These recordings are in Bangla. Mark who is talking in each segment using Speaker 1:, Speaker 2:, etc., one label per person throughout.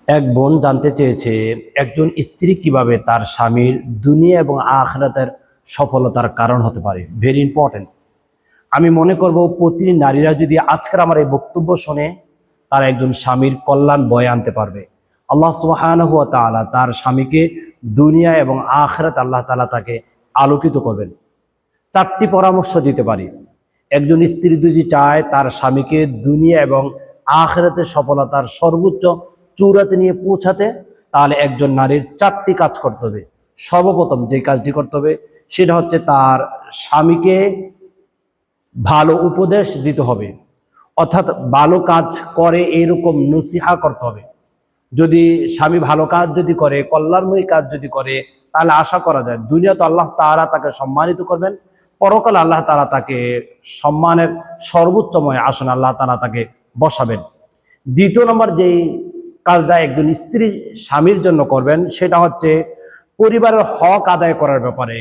Speaker 1: এক বোন জানতে চেয়েছে একজন স্ত্রী কিভাবে তার স্বামীর দুনিয়া এবং আখিরাতের সফলতার কারণ হতে পারে। Very important. আমি মনে করব প্রতিটি নারীরা যদি আজকের আমার এই বক্তব্য শোনে, তারা একজন স্বামীর কল্যাণ বয়ে আনতে পারবে। আল্লাহ সুবহানাহু ওয়া তাআলা তার স্বামীকে দুনিয়া এবং আখিরাত আল্লাহ তাআলা তাকে আলোকিত করবেন। চারটি পরামর্শ দিতে পারি। একজন স্ত্রী যদি চায় তার স্বামীকে দুনিয়া এবং আখিরাতের সফলতার সর্বোচ্চ চূড়াতে নিয়ে পৌঁছাতে, তাহলে একজন নারীর চারটি কাজ করতে হবে। সর্বপ্রথম যে কাজটি করতে হবে সেটা হচ্ছে তার স্বামীকে ভালো উপদেশ দিতে হবে, অর্থাৎ ভালো কাজ করে এরকম নসিহা করতে হবে। যদি স্বামী ভালো কাজ যদি করে, কল্যাণময়ী কাজ যদি করে, তাহলে আশা করা যায় দুনিয়া তো আল্লাহ তাআলা তাকে সম্মানিত করবেন, পরকালে আল্লাহ তাআলা তাকে সম্মানের সর্বোচ্চময় আসনে আল্লাহ তাআলা তাকে বসাবেন। দ্বিতীয় নম্বর যেই কাজটা একজন স্ত্রী স্বামীর জন্য করবেন সেটা হচ্ছে পরিবারের হক আদায় করার ব্যাপারে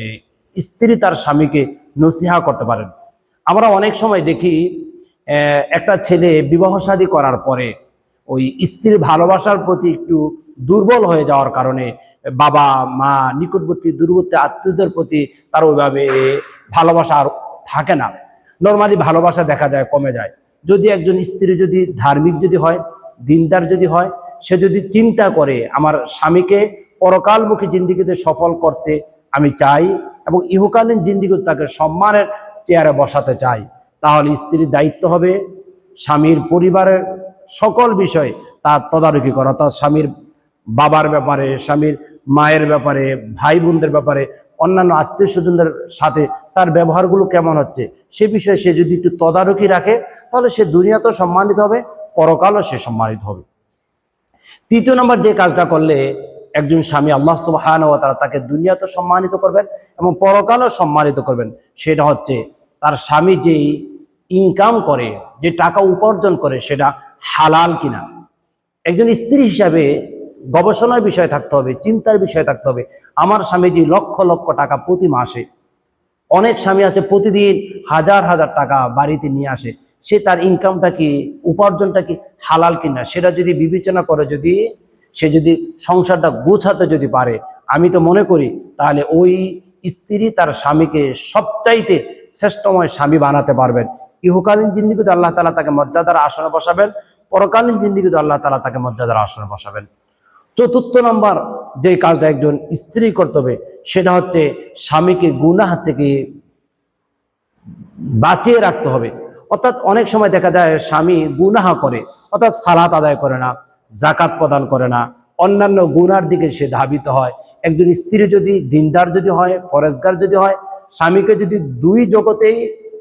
Speaker 1: স্ত্রী তার স্বামীকে নসিহা করতে পারেন। আমরা অনেক সময় দেখি একটা ছেলে বিবাহ শাদী করার পরে ওই স্ত্রীর ভালোবাসার প্রতি একটু দুর্বল হয়ে যাওয়ার কারণে বাবা মা নিকটবর্তী দূরবর্তী আত্মীয়দের প্রতি তার ওইভাবে ভালোবাসা আর থাকে না। নর্মালি ভালোবাসা দেখা যায় কমে যায়। যদি একজন স্ত্রী যদি ধার্মিক যদি হয়, দিনদার যদি হয়, সে যদি চিন্তা করে আমার স্বামীকে পরকালমুখী জিন্দিগিতে সফল করতে আমি চাই এবং ইহকালীন জিন্দিগিতে তাকে সম্মানের চেয়ারে বসাতে চাই, তাহলে স্ত্রীর দায়িত্ব হবে স্বামীর পরিবারের সকল বিষয় তার তদারকি করা। তার স্বামীর বাবার ব্যাপারে, স্বামীর মায়ের ব্যাপারে, ভাই বোনদের ব্যাপারে, অন্যান্য আত্মীয় স্বজনদের সাথে তার ব্যবহারগুলো কেমন হচ্ছে সে বিষয়ে সে যদি একটু তদারকি রাখে, তাহলে সে দুনিয়াতেও সম্মানিত হবে, পরকালও সে সম্মানিত হবে। তৃতীয় নম্বর যে কাজটা করলে একজন স্বামী আল্লাহ সুবহানাহু ওয়া তাআলা তাকে দুনিয়াতে সম্মানিত করবেন এবং পরকালও সম্মানিত করবেন, সেটা হচ্ছে তার স্বামী যেই ইনকাম করে, যে টাকা উপার্জন করে, সেটা হালাল কিনা। একজন স্ত্রী হিসাবে গবেষণার বিষয় থাকতে হবে, চিন্তার বিষয় থাকতে হবে। আমার স্বামী যে লক্ষ লক্ষ টাকা প্রতি মাসে, অনেক স্বামী আছে প্রতিদিন হাজার হাজার টাকা বাড়িতে নিয়ে আসে, সে তার ইনকামটা কি, উপার্জনটা কি হালাল কিনা, সেটা যদি বিবেচনা করে, যদি সে যদি সংসারটা গোছাতে যদি পারে, আমি তো মনে করি তাহলে ওই স্ত্রী তার স্বামীকে সবচাইতে শ্রেষ্ঠময় স্বামী বানাতে পারবেন। ইহকালীন জিন্দিগিতে আল্লাহ তাআলা তাকে মর্যাদার আসনে বসাবেন, পরকালীন জিন্দিগিতে আল্লাহ তাআলা তাকে মর্যাদার আসনে বসাবেন। চতুর্থ নম্বর যে কাজটা একজন স্ত্রী করতে হবে সেটা হচ্ছে স্বামীকে গুনাহ থেকে বাঁচিয়ে রাখতে হবে। অর্থাৎ অনেক সময় দেখা যায় স্বামী গুনাহ করে, অর্থাৎ সালাত আদায় করে না, জাকাত প্রদান করে না, অন্যান্য গুনার দিকে সে ধাবিত হয়। একজন স্ত্রী যদি দিনদার যদি হয়, ফরজগার যদি হয়, স্বামীকে যদি দুই জগতেই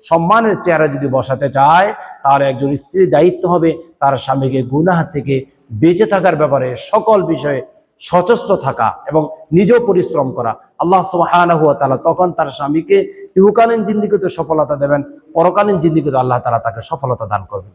Speaker 1: সম্মানের চেয়ারে যদি বসাতে চায়, তাহলে একজন স্ত্রীর দায়িত্ব হবে তার স্বামীকে গুনাহ থেকে বেঁচে থাকার ব্যাপারে সকল বিষয়ে সচেষ্ট থাকা এবং নিজেও পরিশ্রম করা। আল্লাহ সুবহানাহু ওয়া তাআলা তখন তার স্বামীকে ইহকালীন জিন্দিগিতে সফলতা দেবেন, পরকালীন জিন্দিগিতে আল্লাহ তাআলা তাকে সফলতা দান করবেন।